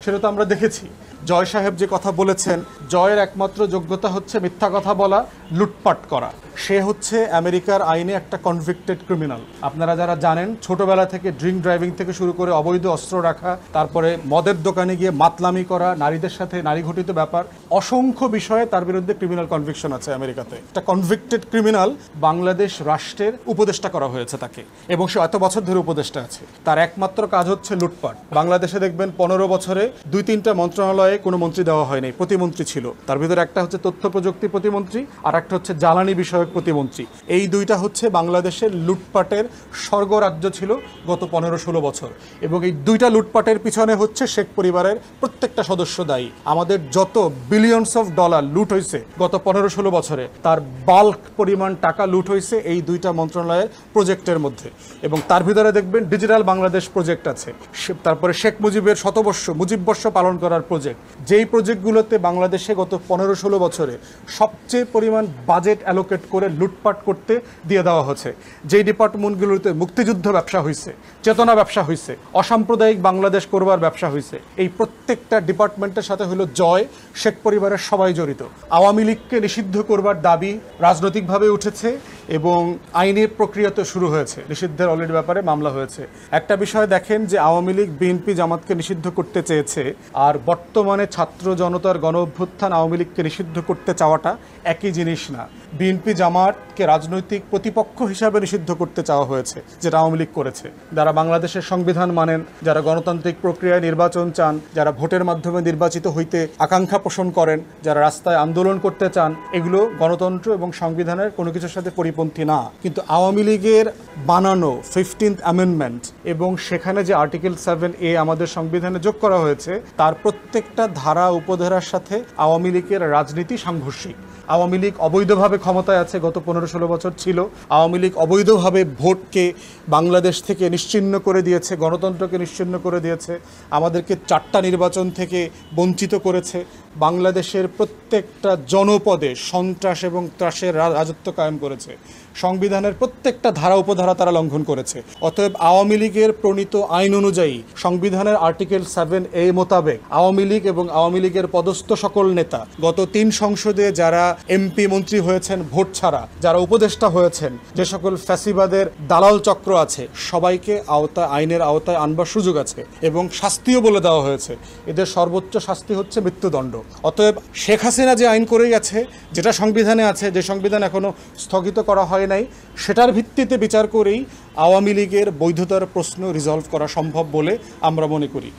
সেটা তো আমরা দেখেছি। জয় সাহেব যে কথা বলেছেন, জয়ের একমাত্র যোগ্যতা হচ্ছে মিথ্যা কথা বলা, লুটপাট করা। সে হচ্ছে আমেরিকার আইনে একটা কনভিক্টেড ক্রিমিনাল। আপনারা যারা জানেন, ছোটবেলা থেকে ড্রিঙ্ক ড্রাইভিং থেকে শুরু করে অবৈধ অস্ত্র রাখা, তারপরে মদের দোকানে গিয়ে মাতলামি করা, নারীদের সাথে নারী ঘটিত ব্যাপার, অসংখ্য বিষয়ে তার বিরুদ্ধে ক্রিমিনাল কনভিকশন আছে আমেরিকাতে। একটা কনভিক্টেড ক্রিমিনাল বাংলাদেশ রাষ্ট্রের উপদেষ্টা করা হয়েছে তাকে, এবং সে এত বছর ধরে উপদেষ্টা আছে। তার একমাত্র কাজ হচ্ছে লুটপাট। বাংলাদেশে দেখবেন 15 বছরে 2-3টা মন্ত্রণালয়ে কোনো মন্ত্রী দেওয়া হয়নি, প্রতিমন্ত্রী ছিল। তার ভিতরে একটা হচ্ছে তথ্য প্রযুক্তি প্রতিমন্ত্রী, আর একটা হচ্ছে জ্বালানি বিষয়ক প্রতিমন্ত্রী। এই দুইটা হচ্ছে বাংলাদেশের লুটপাটের স্বর্গরাজ্য ছিল গত 15-16 বছর। এবং এই দুইটা লুটপাটের পিছনে হচ্ছে শেখ পরিবারের প্রত্যেকটা সদস্য দায়ী। আমাদের যত বিলিয়নস অফ ডলার লুট হয়েছে গত 15-16 বছরে, তার বাল্ক পরিমাণ টাকা লুট হয়েছে এই দুইটা মন্ত্রণালয়ের প্রজেক্টের মধ্যে। এবং তার ভিতরে দেখবেন ডিজিটাল বাংলাদেশ প্রজেক্ট আছে, তারপরে শেখ মুজিবের মুজিববর্ষ পালন করার প্রজেক্ট। যেই প্রজেক্টগুলোতে বাংলাদেশে গত 15-16 বছরে সবচেয়ে পরিমাণ বাজেট অ্যালোকেট করে লুটপাট করতে দিয়ে দেওয়া হচ্ছে, যেই ডিপার্টমেন্টগুলোতে মুক্তিযুদ্ধ ব্যবসা হয়েছে, চেতনা ব্যবসা হয়েছে, অসাম্প্রদায়িক বাংলাদেশ করবার ব্যবসা হয়েছে, এই প্রত্যেকটা ডিপার্টমেন্টের সাথে হলো জয়, শেখ পরিবারের সবাই জড়িত। আওয়ামী লীগকে নিষিদ্ধ করবার দাবি রাজনৈতিকভাবে উঠেছে এবং আইনের প্রক্রিয়াতে শুরু হয়েছে। নিষিদ্ধের অলরেডি ব্যাপারে মামলা হয়েছে। একটা বিষয় দেখেন যে আওয়ামী লীগ বিএনপি জামাতকে নিষিদ্ধ করতে চেয়েছে, আর বর্তমানে ছাত্র জনতার গণ অভ্যুত্থান আওয়ামী লীগকে নিষিদ্ধ করতে চাওয়াটা একই জিনিস না। বিএনপি জামাতকে রাজনৈতিক প্রতিপক্ষ হিসাবে নিষিদ্ধ করতে চাওয়া হয়েছে, যেটা আওয়ামী লীগ করেছে। যারা বাংলাদেশের সংবিধান মানেন, যারা গণতান্ত্রিক প্রক্রিয়ায় নির্বাচন চান, যারা ভোটের মাধ্যমে নির্বাচিত হইতে আকাঙ্ক্ষা পোষণ করেন, যারা রাস্তায় আন্দোলন করতে চান, এগুলো গণতন্ত্র এবং সংবিধানের কোনো কিছুর সাথে পরিপন্থী না। কিন্তু আওয়ামী লীগের বানানো 15th অ্যামেন্ডমেন্ট এবং সেখানে যে আর্টিকেল 7A আমাদের সংবিধানে যোগ করা হয়েছে, তার প্রত্যেকটা ধারা উপধারার সাথে আওয়ামী লীগের রাজনীতি সাংঘর্ষিক। আওয়ামী লীগ অবৈধভাবে ক্ষমতায় আছে, গত 15-16 বছর ছিল। আওয়ামী লীগ অবৈধভাবে ভোটকে বাংলাদেশ থেকে নিশ্চিহ্ন করে দিয়েছে, গণতন্ত্রকে নিশ্চিহ্ন করে দিয়েছে, আমাদেরকে 4টা নির্বাচন থেকে বঞ্চিত করেছে, বাংলাদেশের প্রত্যেকটা জনপদে সন্ত্রাস এবং ত্রাসের রাজত্ব কায়েম করেছে, সংবিধানের প্রত্যেকটা ধারা উপধারা তারা লঙ্ঘন করেছে। অতএব আওয়ামী লীগের প্রণীত আইন অনুযায়ী সংবিধানের আর্টিকেল 7A মোতাবেক আওয়ামী লীগ এবং আওয়ামী লীগের পদস্থ সকল নেতা, গত 3 সংসদে যারা এমপি মন্ত্রী হয়েছেন ভোট ছাড়া, যারা উপদেষ্টা হয়েছেন, যে সকল ফ্যাসিবাদের দালাল চক্র আছে, সবাইকে আইনের আওতায় আনবার সুযোগ আছে এবং শাস্তিও বলে দেওয়া হয়েছে। এদের সর্বোচ্চ শাস্তি হচ্ছে মৃত্যুদণ্ড। অতএব শেখ হাসিনা যে আইন করে গেছে, যেটা সংবিধানে আছে, যে সংবিধান এখনো স্থগিত করা হয় নাই, সেটার ভিত্তিতে বিচার করেই আওয়ামী লীগের বৈধতার প্রশ্ন রিজলভ করা সম্ভব বলে আমরা মনে করি।